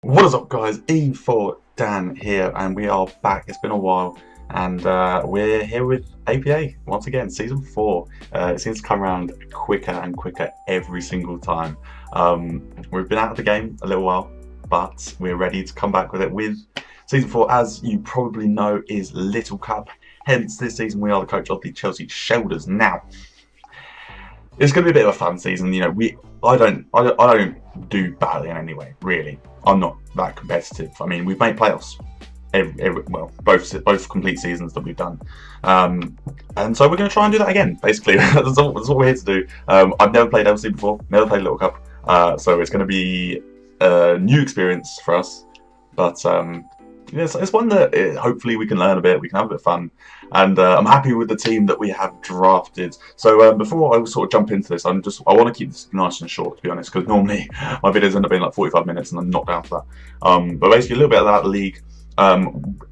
What is up, guys? E4Dan here, and we are back. It's been a while, and we're here with APA once again, season 4. It seems to come around quicker and quicker every single time. We've been out of the game a little while, but we're ready to come back with it with season 4. As you probably know, is Little Cup. Hence, this season we are the coach of the Chelsea Shellders. Now, it's going to be a bit of a fun season. You know, I don't do badly in any way, really. I'm not that competitive. I mean, we've made playoffs both complete seasons that we've done, and so we're going to try and do that again. Basically, that's what we're here to do. I've never played LC before, never played Little Cup, so it's going to be a new experience for us. But it's one that hopefully we can learn a bit. We can have a bit of fun, and I'm happy with the team that we have drafted. So before I sort of jump into this, I want to keep this nice and short, to be honest, because normally my videos end up being like 45 minutes, and I'm not down for that. But basically, a little bit about the league.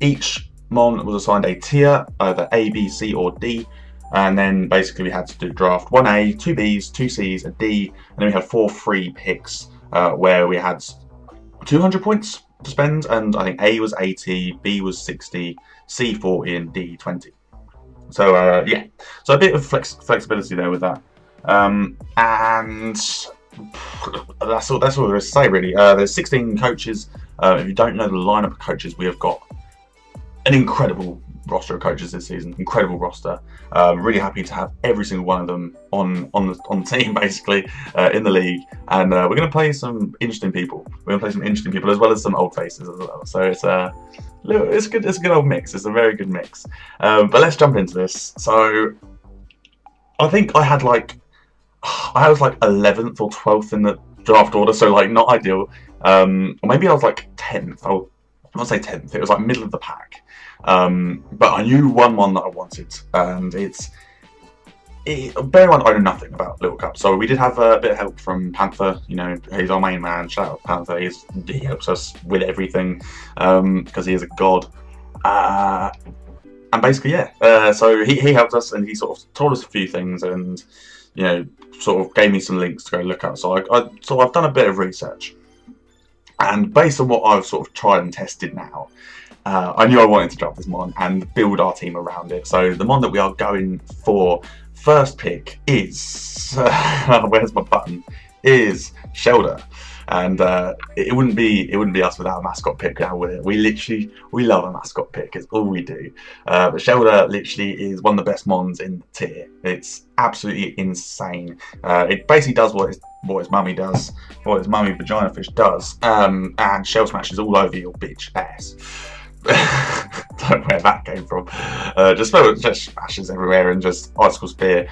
Each mon was assigned a tier, either A, B, C, or D. And then basically we had to do draft 1 A, 2 Bs, 2 Cs, a D, and then we had 4 free picks where we had 200 points to spend, and I think A was 80, B was 60, C 40, and D 20. So yeah, so a bit of flexibility there with that, and that's all there is to say really. There's 16 coaches. If you don't know the lineup of coaches, we have got an incredible roster of coaches this season. Incredible roster. Really happy to have every single one of them on the team, basically, in the league. And we're going to play some interesting people. We're going to play some interesting people as well as some old faces as well. So it's good. It's a good old mix. It's a very good mix. But let's jump into this. So I think I was like 11th or 12th in the draft order, so like not ideal. Or maybe I was like 10th. I won't say 10th. It was like middle of the pack. But I knew one that I wanted, and bear in mind I know nothing about Little Cup, so we did have a bit of help from Panther. You know, he's our main man. Shout out Panther. He helps us with everything because he is a god. And basically, yeah. So he helped us, and he sort of told us a few things, and you know, sort of gave me some links to go look at. So I've done a bit of research, and based on what I've sort of tried and tested now, I knew I wanted to draft this mon and build our team around it. So the mon that we are going for first pick is where's my button? Is Shelder, and it wouldn't be us without a mascot pick now, would it? We love a mascot pick. It's all we do. But Shelder literally is one of the best mons in the tier. It's absolutely insane. It basically does what his mummy does, what his mummy vagina fish does, and shell smashes all over your bitch ass. Don't know where that came from. Just smashes everywhere, and just icicle spear,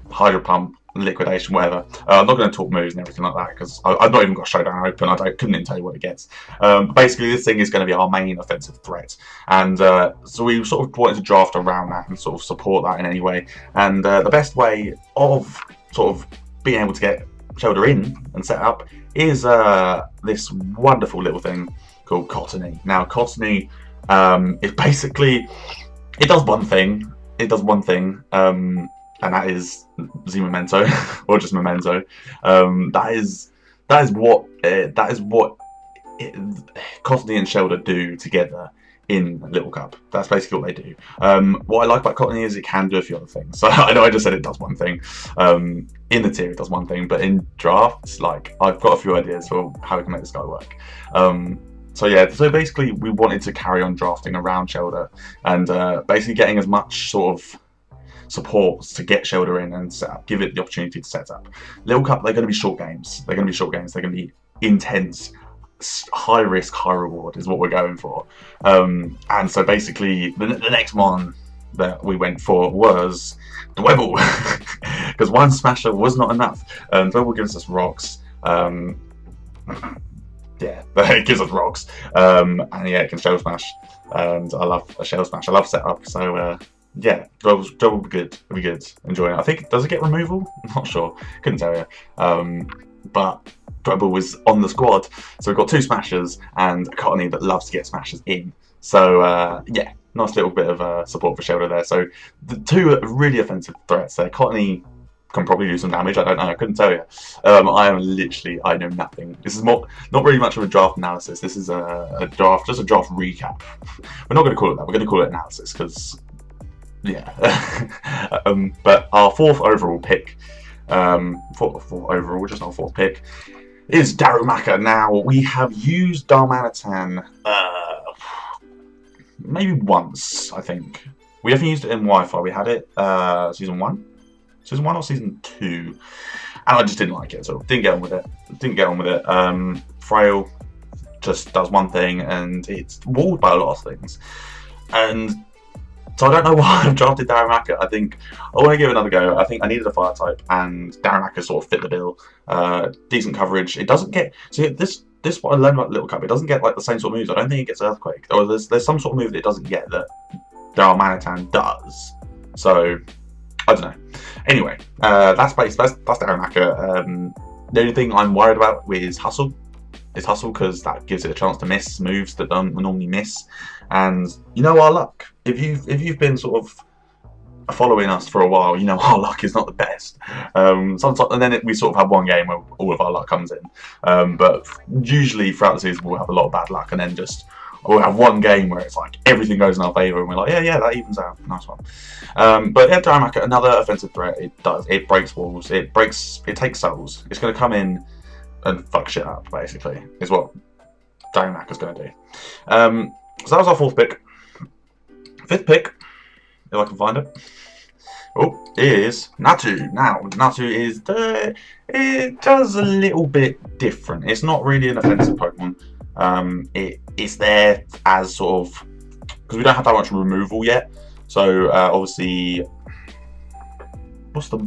hydro pump, liquidation, whatever. I'm not going to talk moves and everything like that because I've not even got showdown open. Couldn't even tell you what it gets. Basically, this thing is going to be our main offensive threat, and so we sort of wanted to draft around that and sort of support that in any way. And the best way of sort of being able to get Shelder in and set up is this wonderful little thing called Cottony. Now, Cottony is basically, it does one thing, and that is Z Memento, or just Memento. That is what Cottony and Shelder do together in Little Cup. That's basically what they do. What I like about Cottony is it can do a few other things. So I know I just said it does one thing. In the tier it does one thing, but in drafts, like, I've got a few ideas for how we can make this guy work. So yeah, so basically we wanted to carry on drafting around Shelder, and basically getting as much sort of support to get Shelder in and set up, give it the opportunity to set up. Little Cup, they're going to be short games. They're going to be intense, high risk, high reward is what we're going for. And so basically the next one that we went for was Dwebble, because one smasher was not enough. Dwebble gives us rocks. Yeah, it gives us rocks, and yeah, it can shell smash, and I love a shell smash. I love setup, so yeah, Dwebble will be good. It'll be good. Enjoying it. I think, does it get removal? I'm not sure. Couldn't tell you. But Dwebble was on the squad, so we've got 2 smashers and a Cottony that loves to get smashers in. So yeah, nice little bit of support for Shelder there. So the 2 really offensive threats there. Cottony can probably do some damage. I don't know. I couldn't tell you. I know nothing. This is not really much of a draft analysis. This is a draft, just a draft recap. We're not going to call it that. We're going to call it analysis because, yeah. But our fourth overall pick, fourth overall, just our fourth pick, is Darumaka. Now, we have used Darmanitan maybe once, I think. We haven't used it in Wi-Fi. We had it season 1? Season 1 or season 2? And I just didn't like it, so didn't get on with it. Frail just does one thing, and it's walled by a lot of things. And so I don't know why I've drafted Darumaka. I think I want to give it another go. I think I needed a fire type, and Darumaka sort of fit the bill. Decent coverage. It doesn't get... See, this what I learned about Little Cup. It doesn't get like the same sort of moves. I don't think it gets Earthquake. Or there's some sort of move that it doesn't get that Darmanitan does. So I don't know. Anyway, that's Darumaka. The only thing I'm worried about is Hustle. It's Hustle because that gives it a chance to miss moves that don't normally miss. And you know our luck. If you've been sort of following us for a while, you know our luck is not the best. Sometimes, and then we sort of have one game where all of our luck comes in. But usually throughout the season we'll have a lot of bad luck, and then just we'll have one game where it's like everything goes in our favour, and we're like, yeah, that evens out. Nice one. But yeah, Darumaka, another offensive threat. It breaks walls. It takes souls. It's going to come in and fuck shit up, basically, is what Darumaka's going to do. So that was our fourth pick. Fifth pick, if I can find it. Oh, is Natu. Now, Natu is it does a little bit different. It's not really an offensive Pokemon. It's there as sort of, because we don't have that much removal yet. So obviously, what's the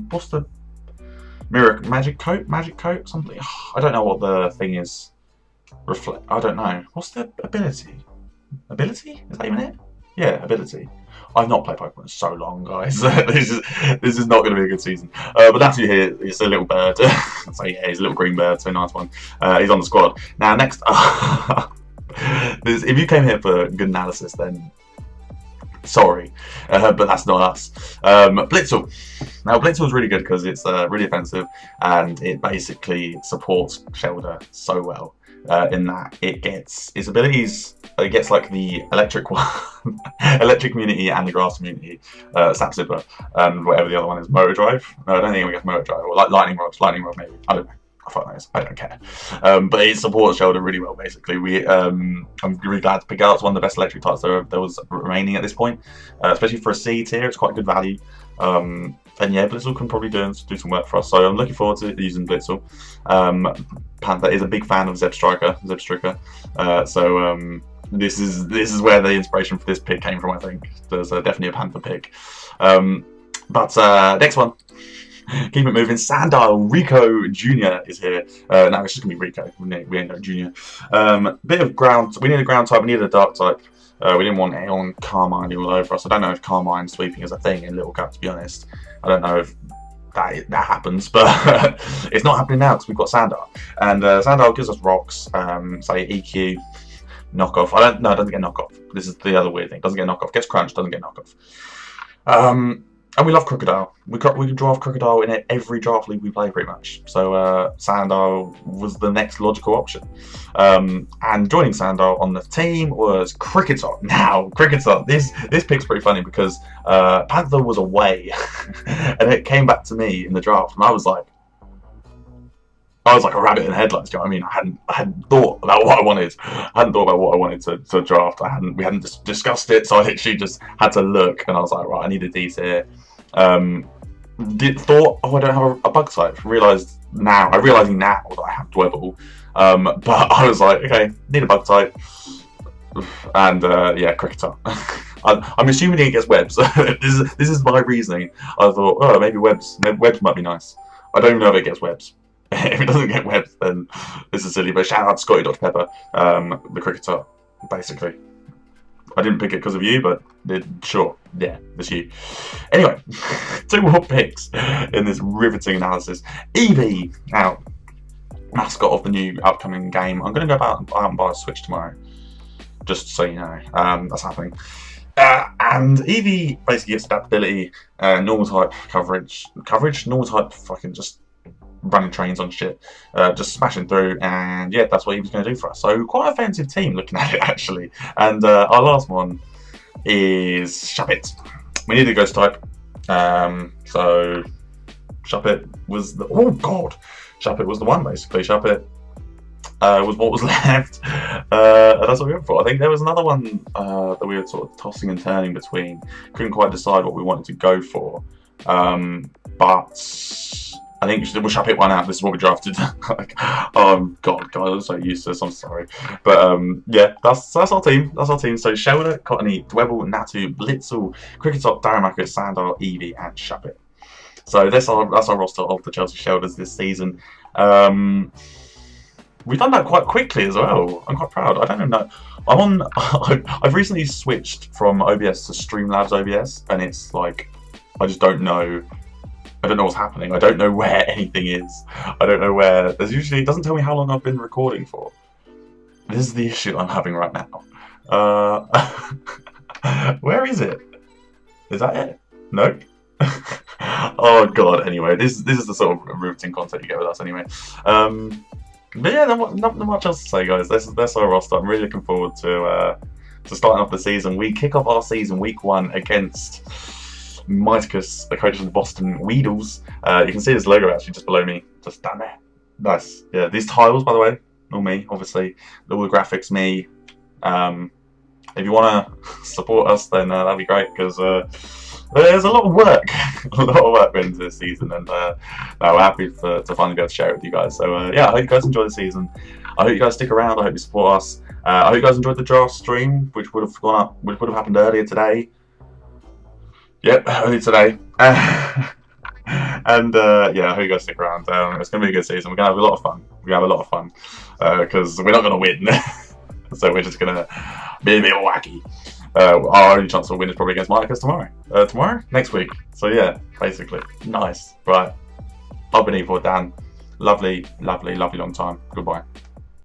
magic coat something? I don't know what the thing is. I don't know. What's the ability? Ability? Is that even it? Yeah, ability. I've not played Pokemon in so long, guys. this is not going to be a good season. But that's you here. It's a little bird. So yeah, he's a little green bird. So nice one. He's on the squad now. Next, if you came here for good analysis, then sorry, but that's not us. Blitzel. Now Blitzel is really good because it's really offensive, and it basically supports Shelder so well. In that it gets its abilities, it gets like the electric one, electric immunity, and the grass immunity, Sap Zipper, and whatever the other one is, Motor Drive. No, I don't think it gets Motor Drive, or like Lightning Rod maybe. I don't know. I don't care. But it supports Shelder really well. Basically, I'm really glad to pick it out. It's one of the best electric types there was remaining at this point, especially for a C tier. It's quite good value. And yeah, Blitzel can probably do some work for us. So I'm looking forward to using Blitzel. Panther is a big fan of Zebstrika. So this is where the inspiration for this pick came from. I think there's definitely a Panther pick. But next one. Keep it moving. Sandile Rico Jr. is here. No, it's just gonna be Rico. We ain't no Junior. Bit of ground. We need a ground type. We needed a dark type. We didn't want anyone Carmine all over us. I don't know if Carmine sweeping is a thing in Little Cup, to be honest. I don't know if that happens, but it's not happening now because we've got Sandile. And Sandile gives us rocks, say EQ, knockoff. No, it doesn't get knockoff. This is the other weird thing. Doesn't get knockoff. Gets crunch, doesn't get knockoff. And we love Crocodile. We can draft Crocodile in every draft league we play, pretty much. So Sandile was the next logical option. And joining Sandile on the team was Cricketot. Now, Cricketot, this pick's pretty funny because Panther was away, and it came back to me in the draft, and I was like a rabbit in headlights. Do you know what I mean? I hadn't thought about what I wanted. I hadn't thought about what I wanted to draft. We hadn't discussed it, so I literally just had to look, and I was like, right, I need a D tier. Thought, oh, I don't have a bug type. Realising now that I have Dwebble. But I was like, okay, need a bug type. And yeah, Cricketot. I'm assuming it gets webs. This is my reasoning. I thought, oh, maybe webs might be nice. I don't even know if it gets webs. If it doesn't get webs, then this is silly. But shout out to Scotty Dr. Pepper, the Cricketot, basically. I didn't pick it because of you, but sure, yeah, it's you. Anyway, 2 more picks in this riveting analysis. Eevee, now, mascot of the new upcoming game. I'm going to go out and buy a Switch tomorrow, just so you know. That's happening. And Eevee basically gets adaptability, normal type coverage, normal type fucking just running trains on shit, just smashing through, and yeah, that's what he was going to do for us. So quite an offensive team looking at it actually. And our last one is Shuppet. We need a ghost type, so Shuppet was the Shuppet was the one basically. Shuppet was what was left. And that's what we went for. I think there was another one that we were sort of tossing and turning between. Couldn't quite decide what we wanted to go for, but I think we'll Shuppet one out. This is what we drafted. Like, oh god, I'm so useless. I'm sorry, but yeah, that's our team. That's our team. So Shelder, Cottony, Dwebble, Natu, Blitzel, Cricketop, Darumaka, Sandar, Eevee, and Shuppet. So that's our roster of the Chelsea Shellders this season. We've done that quite quickly as well. I'm quite proud. I don't know. I've recently switched from OBS to Streamlabs OBS, and it's like I just don't know. I don't know what's happening. I don't know where anything is. I don't know where. There's usually, it doesn't tell me how long I've been recording for. This is the issue I'm having right now. Where is it? Is that it? No. Oh god. Anyway, this is the sort of riveting content you get with us. Anyway. But yeah, not much else to say, guys. That's our roster. I'm really looking forward to starting off the season. We kick off our season week 1 against Miticus, the coach of the Boston Weedles. You can see his logo actually just below me, just down there. Nice. Yeah, these tiles, by the way, all me, obviously. All the graphics, me. If you want to support us, then that'd be great, because there's a lot of work. A lot of work went into this season, and we're happy to finally be able to share it with you guys. So yeah, I hope you guys enjoy the season. I hope you guys stick around. I hope you support us. I hope you guys enjoyed the draft stream, which would have gone up, which would have happened earlier today. Yep, early today. And yeah, I hope you guys stick around. It's going to be a good season. We're going to have a lot of fun. We're going to have a lot of fun because we're not going to win. So we're just going to be a bit wacky. Our only chance of win is probably against Miticus tomorrow. Next week. So yeah, basically. Nice. Right. I've been E4Dan. Lovely, lovely, lovely long time. Goodbye.